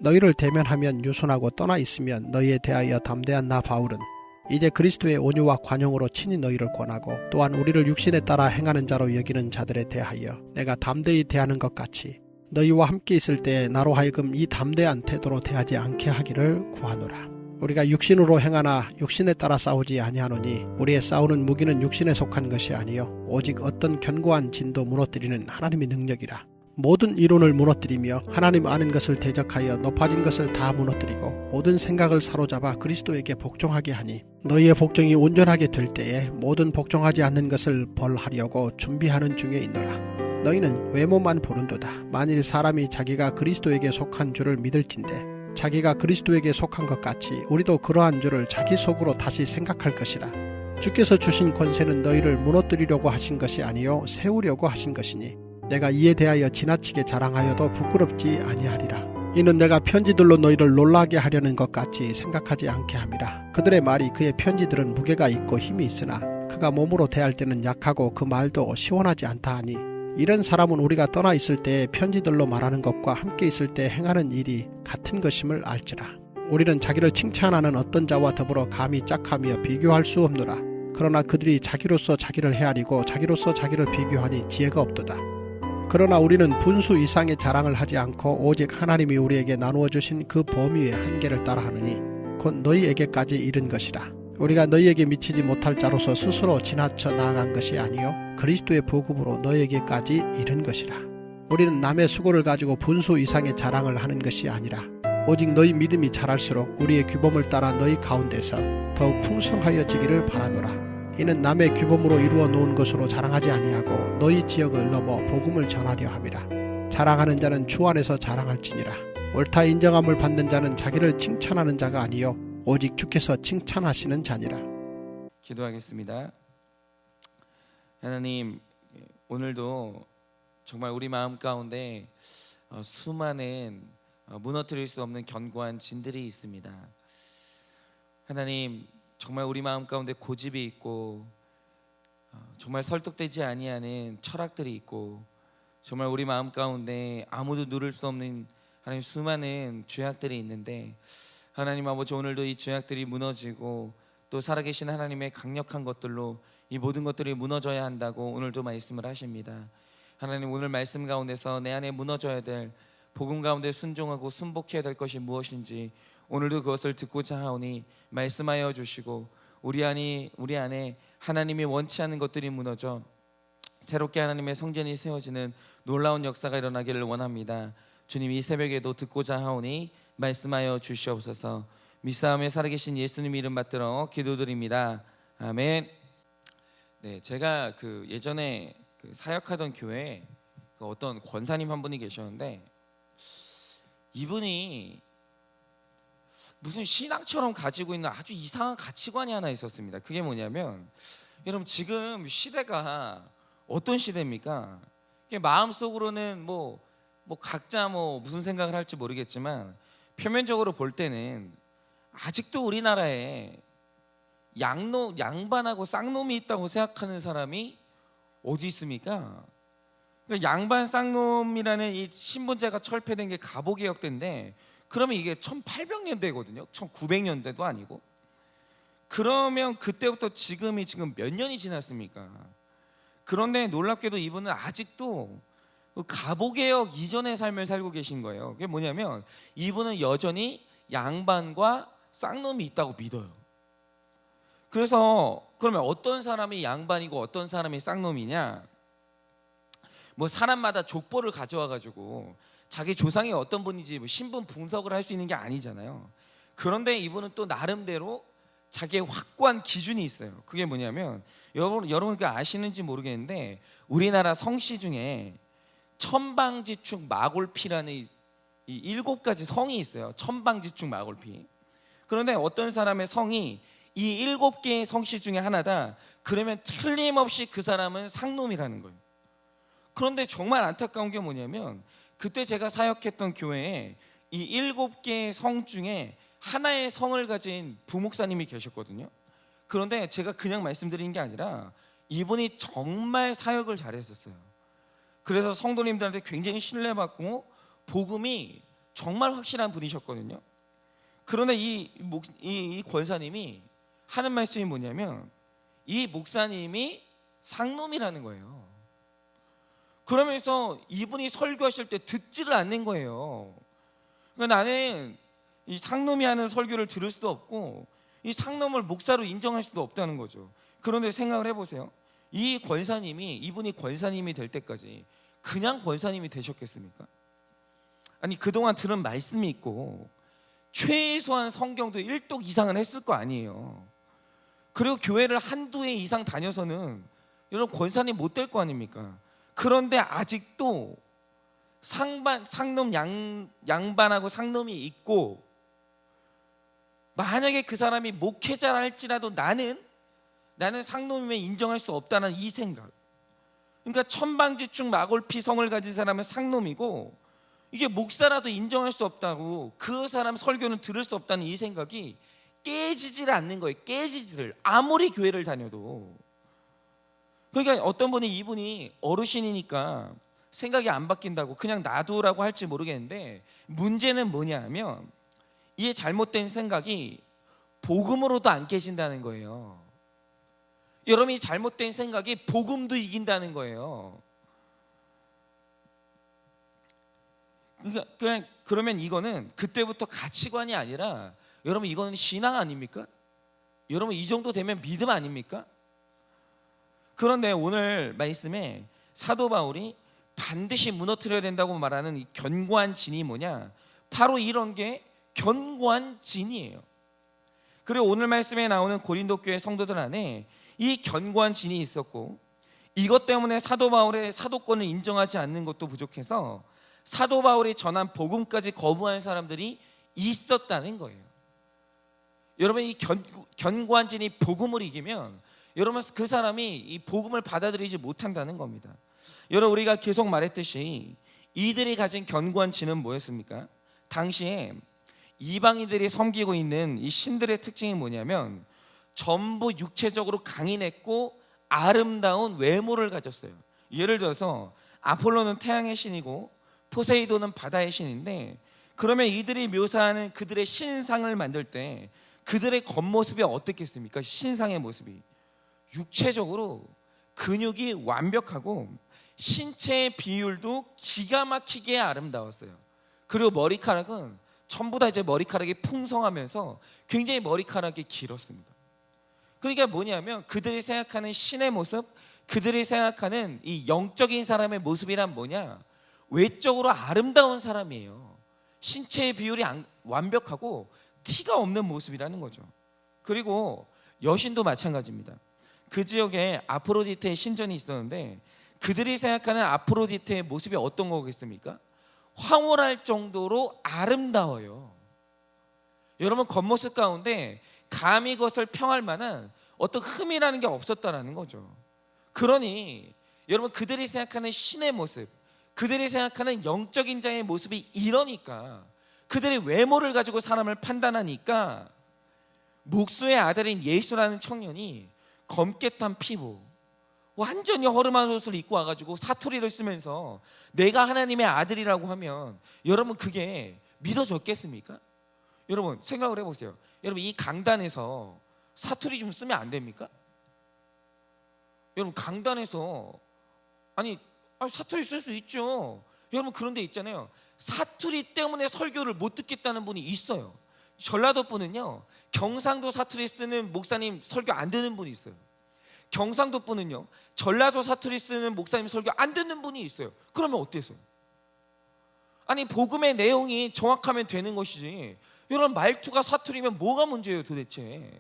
너희를 대면하면 유순하고 떠나 있으면 너희에 대하여 담대한 나 바울은 이제 그리스도의 온유와 관용으로 친히 너희를 권하고 또한 우리를 육신에 따라 행하는 자로 여기는 자들에 대하여 내가 담대히 대하는 것 같이 너희와 함께 있을 때에 나로 하여금 이 담대한 태도로 대하지 않게 하기를 구하노라. 우리가 육신으로 행하나 육신에 따라 싸우지 아니하노니 우리의 싸우는 무기는 육신에 속한 것이 아니요 오직 어떤 견고한 진도 무너뜨리는 하나님의 능력이라. 모든 이론을 무너뜨리며 하나님 아는 것을 대적하여 높아진 것을 다 무너뜨리고 모든 생각을 사로잡아 그리스도에게 복종하게 하니 너희의 복종이 온전하게 될 때에 모든 복종하지 않는 것을 벌하려고 준비하는 중에 있노라. 너희는 외모만 보는도다. 만일 사람이 자기가 그리스도에게 속한 줄을 믿을진대 자기가 그리스도에게 속한 것 같이 우리도 그러한 줄을 자기 속으로 다시 생각할 것이라. 주께서 주신 권세는 너희를 무너뜨리려고 하신 것이 아니요 세우려고 하신 것이니 내가 이에 대하여 지나치게 자랑하여도 부끄럽지 아니하리라. 이는 내가 편지들로 너희를 놀라게 하려는 것 같이 생각하지 않게 함이라. 그들의 말이 그의 편지들은 무게가 있고 힘이 있으나 그가 몸으로 대할 때는 약하고 그 말도 시원하지 않다 하니 이런 사람은 우리가 떠나 있을 때 편지들로 말하는 것과 함께 있을 때 행하는 일이 같은 것임을 알지라. 우리는 자기를 칭찬하는 어떤 자와 더불어 감히 짝하며 비교할 수 없노라. 그러나 그들이 자기로서 자기를 헤아리고 자기로서 자기를 비교하니 지혜가 없도다. 그러나 우리는 분수 이상의 자랑을 하지 않고 오직 하나님이 우리에게 나누어 주신 그 범위의 한계를 따라하느니 곧 너희에게까지 이른 것이라. 우리가 너희에게 미치지 못할 자로서 스스로 지나쳐 나아간 것이 아니요 그리스도의 복음으로 너희에게까지 이른 것이라. 우리는 남의 수고를 가지고 분수 이상의 자랑을 하는 것이 아니라 오직 너희 믿음이 자랄수록 우리의 규범을 따라 너희 가운데서 더욱 풍성하여지기를 바라노라. 이는 남의 규범으로 이루어 놓은 것으로 자랑하지 아니하고 너희 지역을 넘어 복음을 전하려 함이라. 자랑하는 자는 주 안에서 자랑할지니라. 옳다 인정함을 받는 자는 자기를 칭찬하는 자가 아니요 오직 주께서 칭찬하시는 자니라. 기도하겠습니다. 하나님, 오늘도 정말 우리 마음 가운데 수많은 무너뜨릴 수 없는 견고한 진들이 있습니다. 하나님, 정말 우리 마음 가운데 고집이 있고 정말 설득되지 아니하는 철학들이 있고 정말 우리 마음 가운데 아무도 누를 수 없는 하나님 수많은 죄악들이 있는데 하나님 아버지, 오늘도 이 죄악들이 무너지고 또 살아계신 하나님의 강력한 것들로 이 모든 것들이 무너져야 한다고 오늘도 말씀을 하십니다. 하나님, 오늘 말씀 가운데서 내 안에 무너져야 될 복음 가운데 순종하고 순복해야 될 것이 무엇인지 오늘도 그것을 듣고자 하오니 말씀하여 주시고 우리 안에 하나님이 원치 않는 것들이 무너져 새롭게 하나님의 성전이 세워지는 놀라운 역사가 일어나기를 원합니다. 주님, 이 새벽에도 듣고자 하오니 말씀하여 주시옵소서. 믿사오며 살아계신 예수님 이름 받들어 기도드립니다. 아멘. 네, 제가 예전에 사역하던 교회에 어떤 권사님 한 분이 계셨는데 이분이 무슨 신앙처럼 가지고 있는 아주 이상한 가치관이 하나 있었습니다. 그게 뭐냐면, 여러분 지금 시대가 어떤 시대입니까? 마음속으로는 각자 무슨 생각을 할지 모르겠지만 표면적으로 볼 때는 아직도 우리나라에 양반하고 쌍놈이 있다고 생각하는 사람이 어디 있습니까? 양반 쌍놈이라는 이 신분제가 철폐된 게 갑오개혁 때인데 그러면 이게 1800년대거든요 1900년대도 아니고. 그러면 그때부터 지금 몇 년이 지났습니까? 그런데 놀랍게도 이분은 아직도 갑오개혁 이전의 삶을 살고 계신 거예요. 그게 뭐냐면 이분은 여전히 양반과 쌍놈이 있다고 믿어요. 그래서 그러면 어떤 사람이 양반이고 어떤 사람이 쌍놈이냐? 사람마다 족보를 가져와 가지고 자기 조상이 어떤 분인지 신분 분석을 할 수 있는 게 아니잖아요. 그런데 이분은 또 나름대로 자기의 확고한 기준이 있어요. 그게 뭐냐면 여러분 아시는지 모르겠는데 우리나라 성씨 중에 천방지축 마골피라는 이 7가지 성이 있어요. 천방지축 마골피. 그런데 어떤 사람의 성이 이 7개의 성씨 중에 하나다. 그러면 틀림없이 그 사람은 쌍놈이라는 거예요. 그런데 정말 안타까운 게 뭐냐면 그때 제가 사역했던 교회에 이 7개의 성 중에 하나의 성을 가진 부목사님이 계셨거든요. 그런데 제가 그냥 말씀드린 게 아니라 이분이 정말 사역을 잘했었어요. 그래서 성도님들한테 굉장히 신뢰받고 복음이 정말 확실한 분이셨거든요. 그런데 이 권사님이 하는 말씀이 뭐냐면 이 목사님이 상놈이라는 거예요. 그러면서 이분이 설교하실 때 듣지를 않는 거예요. 그러니까 나는 이 상놈이 하는 설교를 들을 수도 없고 이 상놈을 목사로 인정할 수도 없다는 거죠. 그런데 생각을 해보세요. 이분이 권사님이 될 때까지 그냥 권사님이 되셨겠습니까? 아니, 그동안 들은 말씀이 있고 최소한 성경도 1독 이상은 했을 거 아니에요. 그리고 교회를 한두 해 이상 다녀서는 여러분 권사님 못 될 거 아닙니까? 그런데 아직도 상놈 양반하고 상놈이 있고, 만약에 그 사람이 목회자라 할지라도 나는 상놈이면 인정할 수 없다는 이 생각. 그러니까 천방지축 마골피성을 가진 사람은 상놈이고, 이게 목사라도 인정할 수 없다고, 그 사람 설교는 들을 수 없다는 이 생각이 깨지질 않는 거예요. 깨지지를, 아무리 교회를 다녀도. 그러니까 어떤 분이 이분이 어르신이니까 생각이 안 바뀐다고 그냥 놔두라고 할지 모르겠는데, 문제는 뭐냐 하면 이 잘못된 생각이 복음으로도 안 깨진다는 거예요. 여러분, 이 잘못된 생각이 복음도 이긴다는 거예요. 그러면 이거는 그때부터 가치관이 아니라, 여러분 이거는 신앙 아닙니까? 여러분 이 정도 되면 믿음 아닙니까? 그런데 오늘 말씀에 사도 바울이 반드시 무너뜨려야 된다고 말하는 이 견고한 진이 뭐냐? 바로 이런 게 견고한 진이에요. 그리고 오늘 말씀에 나오는 고린도 교회 성도들 안에 이 견고한 진이 있었고, 이것 때문에 사도 바울의 사도권을 인정하지 않는 것도 부족해서 사도 바울이 전한 복음까지 거부한 사람들이 있었다는 거예요. 여러분, 이 견고한 진이 복음을 이기면 여러분 그 사람이 이 복음을 받아들이지 못한다는 겁니다. 여러분, 우리가 계속 말했듯이 이들이 가진 견고한 진은 뭐였습니까? 당시에 이방인들이 섬기고 있는 이 신들의 특징이 뭐냐면 전부 육체적으로 강인했고 아름다운 외모를 가졌어요. 예를 들어서 아폴로는 태양의 신이고 포세이돈은 바다의 신인데, 그러면 이들이 묘사하는 그들의 신상을 만들 때 그들의 겉모습이 어떻겠습니까? 신상의 모습이 육체적으로 근육이 완벽하고 신체의 비율도 기가 막히게 아름다웠어요. 그리고 머리카락은 전부 다 이제 머리카락이 풍성하면서 굉장히 머리카락이 길었습니다. 그러니까 뭐냐면 그들이 생각하는 신의 모습, 그들이 생각하는 이 영적인 사람의 모습이란 뭐냐? 외적으로 아름다운 사람이에요. 신체의 비율이 완벽하고 티가 없는 모습이라는 거죠. 그리고 여신도 마찬가지입니다. 그 지역에 아프로디테의 신전이 있었는데 그들이 생각하는 아프로디테의 모습이 어떤 거겠습니까? 황홀할 정도로 아름다워요. 여러분, 겉모습 가운데 감히 그것을 평할 만한 어떤 흠이라는 게 없었다는 거죠. 그러니 여러분, 그들이 생각하는 신의 모습, 그들이 생각하는 영적인 자의 모습이 이러니까, 그들의 외모를 가지고 사람을 판단하니까 목수의 아들인 예수라는 청년이 검게 탄 피부, 완전히 허름한 옷을 입고 와가지고 사투리를 쓰면서 내가 하나님의 아들이라고 하면 여러분 그게 믿어졌겠습니까? 여러분 생각을 해보세요. 여러분, 이 강단에서 사투리 좀 쓰면 안 됩니까? 여러분, 강단에서 사투리 쓸 수 있죠. 여러분, 그런 데 있잖아요. 사투리 때문에 설교를 못 듣겠다는 분이 있어요. 전라도 분은요, 경상도 사투리 쓰는 목사님 설교 안 듣는 분이 있어요. 경상도 분은요, 전라도 사투리 쓰는 목사님 설교 안 듣는 분이 있어요. 그러면 어때서요? 아니, 복음의 내용이 정확하면 되는 것이지, 여러분 말투가 사투리면 뭐가 문제예요 도대체?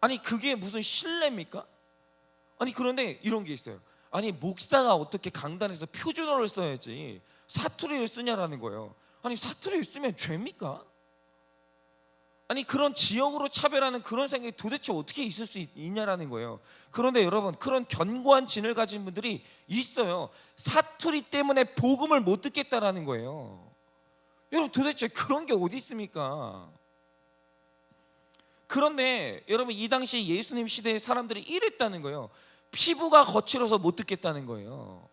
아니, 그게 무슨 신뢰입니까? 아니, 그런데 이런 게 있어요. 아니, 목사가 어떻게 강단에서 표준어를 써야지 사투리를 쓰냐라는 거예요. 아니, 사투리를 쓰면 죄입니까? 아니, 그런 지역으로 차별하는 그런 생각이 도대체 어떻게 있을 수 있냐라는 거예요. 그런데 여러분, 그런 견고한 진을 가진 분들이 있어요. 사투리 때문에 복음을 못 듣겠다라는 거예요. 여러분, 도대체 그런 게 어디 있습니까? 그런데 여러분, 이 당시 예수님 시대의 사람들이 이랬다는 거예요. 피부가 거칠어서 못 듣겠다는 거예요.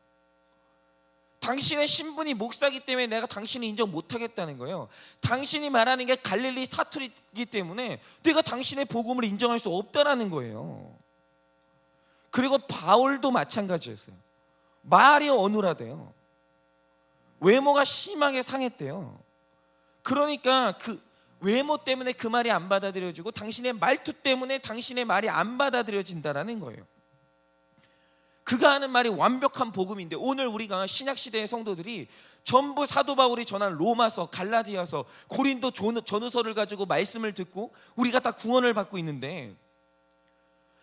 당신의 신분이 목사기 때문에 내가 당신을 인정 못하겠다는 거예요. 당신이 말하는 게 갈릴리 사투리이기 때문에 내가 당신의 복음을 인정할 수 없다라는 거예요. 그리고 바울도 마찬가지였어요. 말이 어눌하대요. 외모가 심하게 상했대요. 그러니까 그 외모 때문에 그 말이 안 받아들여지고 당신의 말투 때문에 당신의 말이 안 받아들여진다라는 거예요. 그가 하는 말이 완벽한 복음인데, 오늘 우리가 신약시대의 성도들이 전부 사도 바울이 전한 로마서, 갈라디아서, 고린도 전후서를 가지고 말씀을 듣고 우리가 다 구원을 받고 있는데,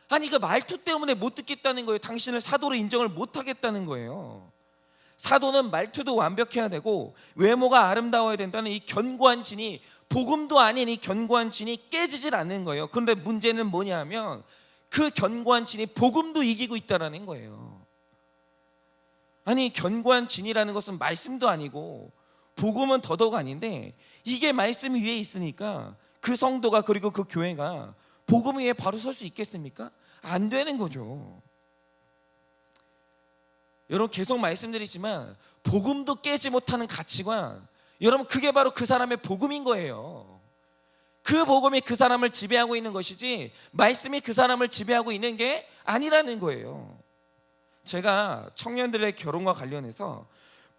아니 그 말투 때문에 못 듣겠다는 거예요. 당신을 사도로 인정을 못 하겠다는 거예요. 사도는 말투도 완벽해야 되고 외모가 아름다워야 된다는 이 견고한 진이, 복음도 아닌 이 견고한 진이 깨지질 않는 거예요. 그런데 문제는 뭐냐 하면 그 견고한 진이 복음도 이기고 있다는 거예요. 아니 견고한 진이라는 것은 말씀도 아니고 복음은 더더욱 아닌데, 이게 말씀 위에 있으니까 그 성도가, 그리고 그 교회가 복음 위에 바로 설 수 있겠습니까? 안 되는 거죠. 여러분 계속 말씀드리지만 복음도 깨지 못하는 가치관, 여러분 그게 바로 그 사람의 복음인 거예요. 그 복음이 그 사람을 지배하고 있는 것이지 말씀이 그 사람을 지배하고 있는 게 아니라는 거예요. 제가 청년들의 결혼과 관련해서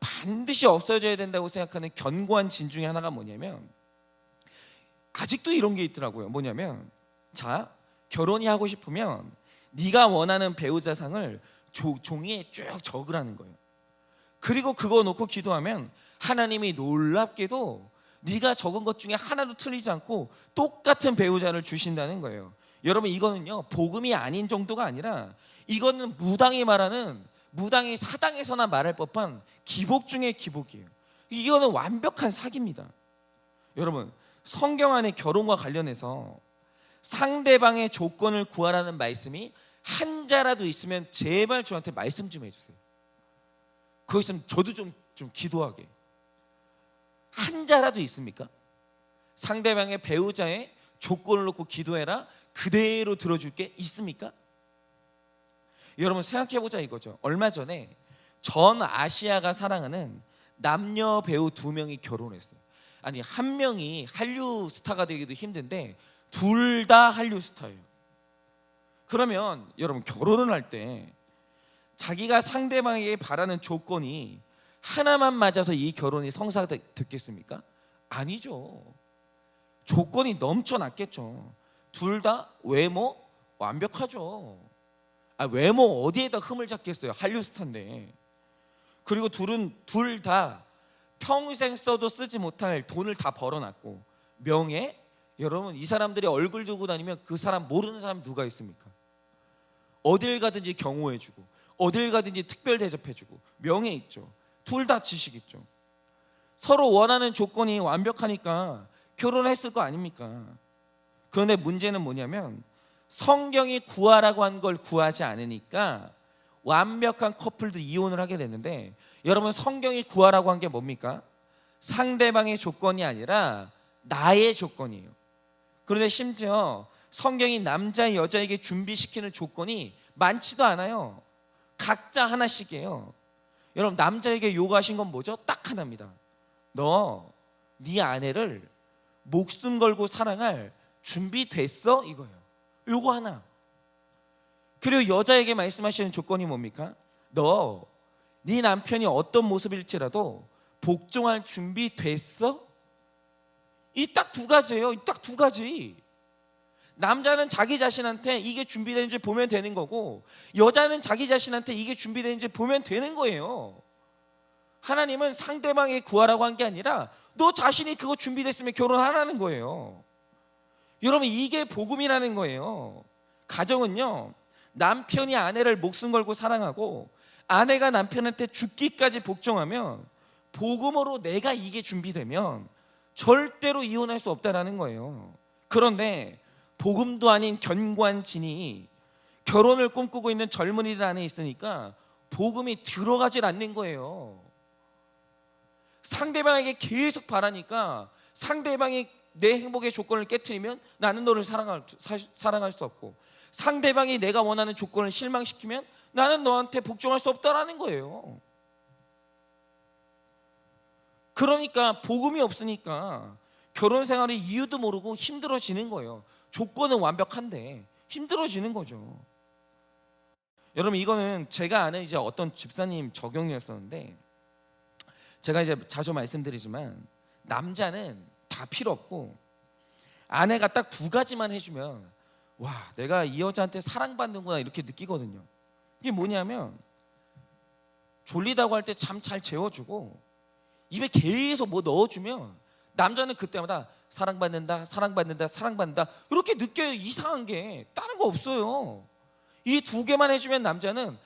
반드시 없어져야 된다고 생각하는 견고한 진 중에 하나가 뭐냐면, 아직도 이런 게 있더라고요. 뭐냐면, 자, 결혼이 하고 싶으면 네가 원하는 배우자상을 종이에 쭉 적으라는 거예요. 그리고 그거 놓고 기도하면 하나님이 놀랍게도 네가 적은 것 중에 하나도 틀리지 않고 똑같은 배우자를 주신다는 거예요. 여러분 이거는요 복음이 아닌 정도가 아니라, 이거는 무당이 말하는, 무당이 사당에서나 말할 법한 기복 중의 기복이에요. 이거는 완벽한 사기입니다. 여러분 성경 안에 결혼과 관련해서 상대방의 조건을 구하라는 말씀이 한 자라도 있으면 제발 저한테 말씀 좀 해주세요. 그거 있으면 저도 좀 기도하게. 한 자라도 있습니까? 상대방의 배우자의 조건을 놓고 기도해라, 그대로 들어줄게, 있습니까? 여러분 생각해보자 이거죠. 얼마 전에 전 아시아가 사랑하는 남녀 배우 2명이 결혼했어요. 아니 한 명이 한류 스타가 되기도 힘든데 둘 다 한류 스타예요. 그러면 여러분 결혼을 할 때 자기가 상대방에게 바라는 조건이 하나만 맞아서 이 결혼이 성사됐겠습니까? 아니죠. 조건이 넘쳐났겠죠. 둘 다 외모 완벽하죠. 외모 어디에다 흠을 잡겠어요? 한류 스타인데. 그리고 둘 다 평생 써도 쓰지 못할 돈을 다 벌어놨고, 명예, 여러분 이 사람들이 얼굴 두고 다니면 그 사람 모르는 사람 누가 있습니까? 어딜 가든지 경호해주고 어딜 가든지 특별 대접해주고 명예 있죠. 둘 다 지식 있죠. 서로 원하는 조건이 완벽하니까 결혼했을 거 아닙니까? 그런데 문제는 뭐냐면 성경이 구하라고 한 걸 구하지 않으니까 완벽한 커플도 이혼을 하게 되는데, 여러분 성경이 구하라고 한 게 뭡니까? 상대방의 조건이 아니라 나의 조건이에요. 그런데 심지어 성경이 남자 여자에게 준비시키는 조건이 많지도 않아요. 각자 하나씩이에요. 여러분 남자에게 요구하신 건 뭐죠? 딱 하나입니다. 너 네 아내를 목숨 걸고 사랑할 준비됐어? 이거예요. 요거 하나. 그리고 여자에게 말씀하시는 조건이 뭡니까? 너 네 남편이 어떤 모습일지라도 복종할 준비 됐어? 이 딱 두 가지예요. 이 딱 두 가지. 남자는 자기 자신한테 이게 준비되는지 보면 되는 거고, 여자는 자기 자신한테 이게 준비되는지 보면 되는 거예요. 하나님은 상대방이 구하라고 한 게 아니라 너 자신이 그거 준비됐으면 결혼하라는 거예요. 여러분 이게 복음이라는 거예요. 가정은요, 남편이 아내를 목숨 걸고 사랑하고 아내가 남편한테 죽기까지 복종하면, 복음으로 내가 이게 준비되면 절대로 이혼할 수 없다라는 거예요. 그런데 복음도 아닌 견고한 진이 결혼을 꿈꾸고 있는 젊은이들 안에 있으니까 복음이 들어가질 않는 거예요. 상대방에게 계속 바라니까 상대방이 내 행복의 조건을 깨트리면 나는 너를 사랑할 수 없고, 상대방이 내가 원하는 조건을 실망시키면 나는 너한테 복종할 수 없다라는 거예요. 그러니까 복음이 없으니까 결혼 생활의 이유도 모르고 힘들어지는 거예요. 조건은 완벽한데 힘들어지는 거죠. 여러분, 이거는 제가 아는 이제 어떤 집사님 적용이었었는데, 제가 이제 자주 말씀드리지만 남자는 다 필요 없고 아내가 딱 두 가지만 해주면 와, 내가 이 여자한테 사랑받는구나 이렇게 느끼거든요. 이게 뭐냐면 졸리다고 할 때 잠 잘 재워주고 입에 계속 뭐 넣어주면 남자는 그때마다 사랑받는다, 사랑받는다, 사랑받는다 이렇게 느껴요. 이상한 게 다른 거 없어요. 이 두 개만 해주면 남자는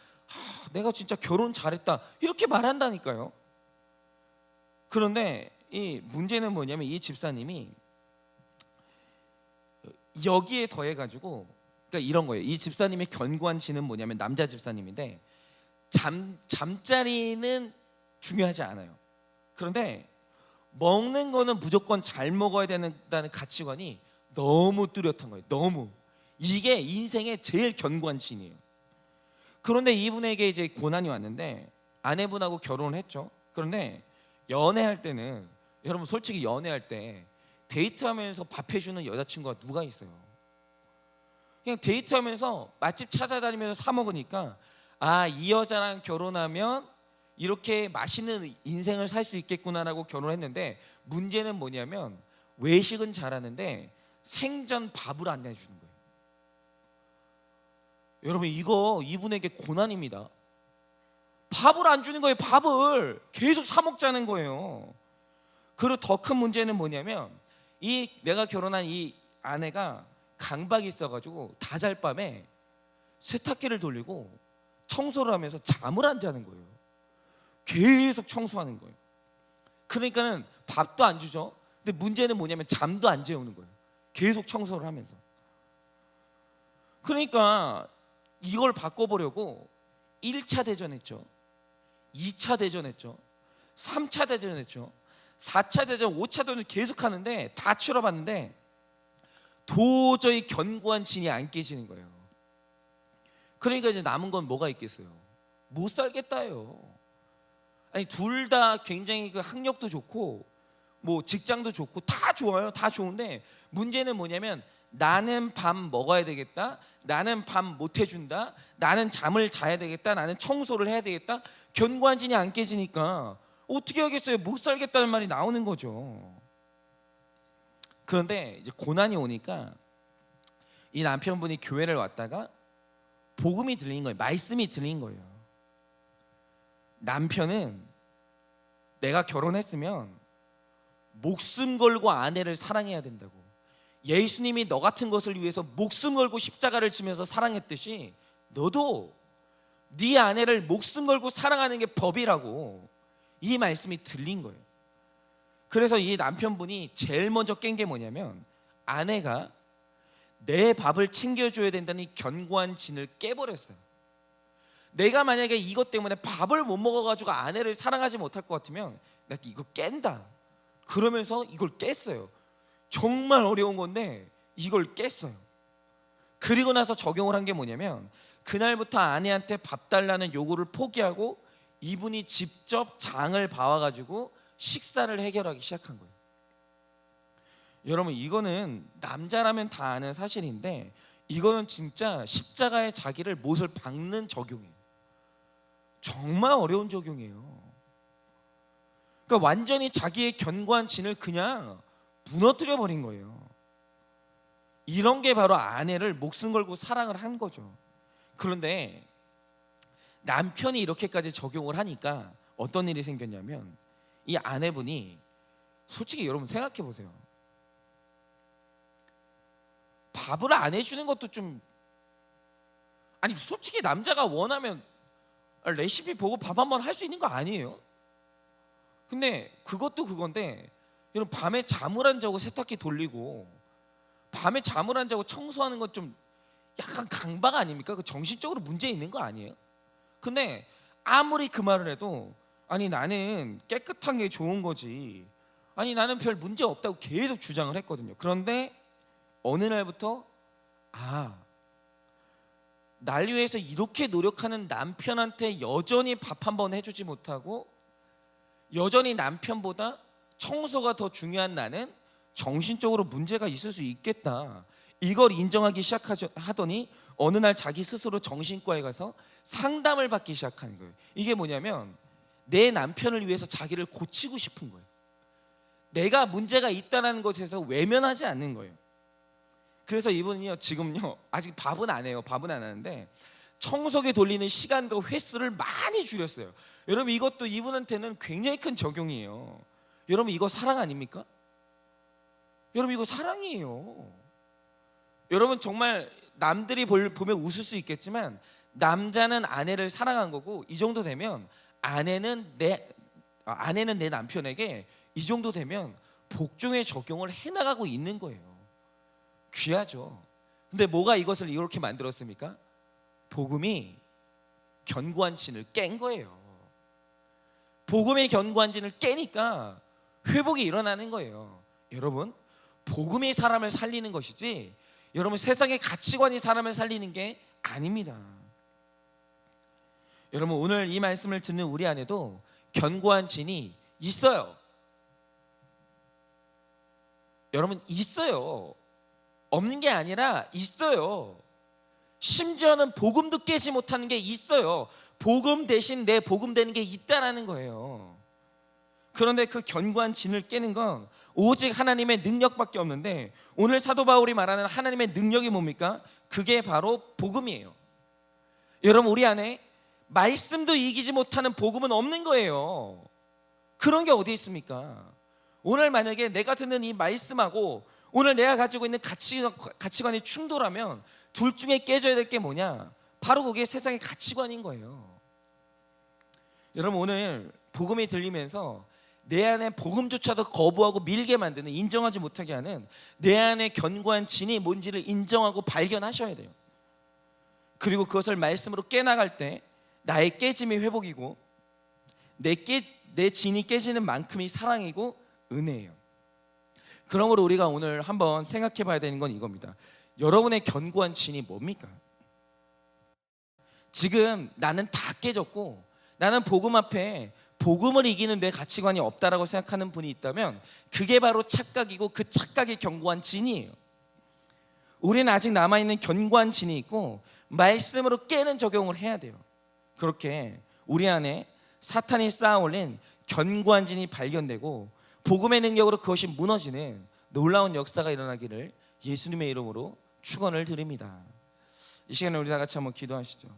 내가 진짜 결혼 잘했다 이렇게 말한다니까요. 그런데 이 문제는 뭐냐면 이 집사님이 여기에 더해가지고, 그러니까 이런 거예요. 이 집사님의 견고한 지는 뭐냐면 남자 집사님인데 잠자리는 중요하지 않아요. 그런데 먹는 거는 무조건 잘 먹어야 된다는 가치관이 너무 뚜렷한 거예요. 너무. 이게 인생의 제일 견고한 진이에요. 그런데 이분에게 이제 고난이 왔는데 아내분하고 결혼을 했죠. 그런데 연애할 때는, 여러분 솔직히 연애할 때 데이트하면서 밥 해주는 여자친구가 누가 있어요? 그냥 데이트하면서 맛집 찾아다니면서 사 먹으니까 이 여자랑 결혼하면 이렇게 맛있는 인생을 살 수 있겠구나라고 결혼했는데, 문제는 뭐냐면 외식은 잘하는데 생전 밥을 안 내주는 거예요. 여러분, 이거 이분에게 고난입니다. 밥을 안 주는 거예요. 밥을 계속 사 먹자는 거예요. 그리고 더 큰 문제는 뭐냐면 내가 결혼한 이 아내가 강박이 있어가지고 다잘밤에 세탁기를 돌리고 청소를 하면서 잠을 안 자는 거예요. 계속 청소하는 거예요. 그러니까는 밥도 안 주죠. 근데 문제는 뭐냐면 잠도 안 재우는 거예요. 계속 청소를 하면서. 그러니까 이걸 바꿔보려고 1차 대전했죠, 2차 대전했죠, 3차 대전했죠, 4차 대전, 5차 대전 계속 하는데 다 치러봤는데 도저히 견고한 진이 안 깨지는 거예요. 그러니까 이제 남은 건 뭐가 있겠어요? 못 살겠다요. 아니, 둘 다 굉장히 그 학력도 좋고 뭐 직장도 좋고 다 좋아요. 다 좋은데 문제는 뭐냐면 나는 밥 먹어야 되겠다, 나는 밥 못 해준다, 나는 잠을 자야 되겠다, 나는 청소를 해야 되겠다. 견고한 진이 안 깨지니까 어떻게 하겠어요? 못 살겠다는 말이 나오는 거죠. 그런데 이제 고난이 오니까 이 남편분이 교회를 왔다가 복음이 들린 거예요. 말씀이 들린 거예요. 남편은 내가 결혼했으면 목숨 걸고 아내를 사랑해야 된다고. 예수님이 너 같은 것을 위해서 목숨 걸고 십자가를 지면서 사랑했듯이 너도 네 아내를 목숨 걸고 사랑하는 게 법이라고, 이 말씀이 들린 거예요. 그래서 이 남편분이 제일 먼저 깬 게 뭐냐면 아내가 내 밥을 챙겨줘야 된다는 이 견고한 진을 깨버렸어요. 내가 만약에 이것 때문에 밥을 못 먹어가지고 아내를 사랑하지 못할 것 같으면 내가 이거 깬다 그러면서 이걸 깼어요. 정말 어려운 건데 이걸 깼어요. 그리고 나서 적용을 한 게 뭐냐면 그날부터 아내한테 밥 달라는 요구를 포기하고 이분이 직접 장을 봐와가지고 식사를 해결하기 시작한 거예요. 여러분, 이거는 남자라면 다 아는 사실인데 이거는 진짜 십자가에 자기를 못을 박는 적용이에요. 정말 어려운 적용이에요. 그러니까 완전히 자기의 견고한 진을 그냥 무너뜨려 버린 거예요. 이런 게 바로 아내를 목숨 걸고 사랑을 한 거죠. 그런데 남편이 이렇게까지 적용을 하니까 어떤 일이 생겼냐면 이 아내분이, 솔직히 여러분 생각해 보세요. 밥을 안 해주는 것도 좀, 아니 솔직히 남자가 원하면 레시피 보고 밥 한번 할 수 있는 거 아니에요? 근데 그것도 그건데 여러분, 밤에 잠을 안 자고 세탁기 돌리고 밤에 잠을 안 자고 청소하는 건 좀 약간 강박 아닙니까? 그 정신적으로 문제 있는 거 아니에요? 근데 아무리 그 말을 해도 아니 나는 깨끗한 게 좋은 거지, 아니 나는 별 문제 없다고 계속 주장을 했거든요. 그런데 어느 날부터 날 위해서 이렇게 노력하는 남편한테 여전히 밥 한 번 해주지 못하고 여전히 남편보다 청소가 더 중요한 나는 정신적으로 문제가 있을 수 있겠다. 이걸 인정하기 시작하더니 어느 날 자기 스스로 정신과에 가서 상담을 받기 시작하는 거예요. 이게 뭐냐면 내 남편을 위해서 자기를 고치고 싶은 거예요. 내가 문제가 있다는 것에서 외면하지 않는 거예요. 그래서 이분은요, 지금요, 아직 밥은 안 해요. 밥은 안 하는데 청소기 돌리는 시간과 횟수를 많이 줄였어요. 여러분, 이것도 이분한테는 굉장히 큰 적용이에요. 여러분, 이거 사랑 아닙니까? 여러분, 이거 사랑이에요. 여러분, 정말 남들이 보면 웃을 수 있겠지만 남자는 아내를 사랑한 거고, 이 정도 되면 아내는 내 남편에게 이 정도 되면 복종의 적용을 해나가고 있는 거예요. 귀하죠. 근데 뭐가 이것을 이렇게 만들었습니까? 복음이 견고한 진을 깬 거예요. 복음의 견고한 진을 깨니까 회복이 일어나는 거예요. 여러분, 복음이 사람을 살리는 것이지 여러분 세상의 가치관이 사람을 살리는 게 아닙니다. 여러분, 오늘 이 말씀을 듣는 우리 안에도 견고한 진이 있어요. 여러분, 있어요. 없는 게 아니라 있어요. 심지어는 복음도 깨지 못하는 게 있어요. 복음 대신 내 복음 되는 게 있다라는 거예요. 그런데 그 견고한 진을 깨는 건 오직 하나님의 능력밖에 없는데, 오늘 사도 바울이 말하는 하나님의 능력이 뭡니까? 그게 바로 복음이에요. 여러분, 우리 안에 말씀도 이기지 못하는 복음은 없는 거예요. 그런 게 어디 있습니까? 오늘 만약에 내가 듣는 이 말씀하고 오늘 내가 가지고 있는 가치관이 충돌하면 둘 중에 깨져야 될 게 뭐냐? 바로 그게 세상의 가치관인 거예요. 여러분, 오늘 복음이 들리면서 내 안에 복음조차도 거부하고 밀게 만드는, 인정하지 못하게 하는 내 안에 견고한 진이 뭔지를 인정하고 발견하셔야 돼요. 그리고 그것을 말씀으로 깨나갈 때 나의 깨짐이 회복이고 내 진이 깨지는 만큼이 사랑이고 은혜예요. 그러므로 우리가 오늘 한번 생각해 봐야 되는 건 이겁니다. 여러분의 견고한 진이 뭡니까? 지금 나는 다 깨졌고 나는 복음 앞에 복음을 이기는 내 가치관이 없다라고 생각하는 분이 있다면 그게 바로 착각이고 그 착각이 견고한 진이에요. 우리는 아직 남아있는 견고한 진이 있고 말씀으로 깨는 적용을 해야 돼요. 그렇게 우리 안에 사탄이 쌓아올린 견고한 진이 발견되고 복음의 능력으로 그것이 무너지는 놀라운 역사가 일어나기를 예수님의 이름으로 축원을 드립니다. 이 시간에 우리 다 같이 한번 기도하시죠.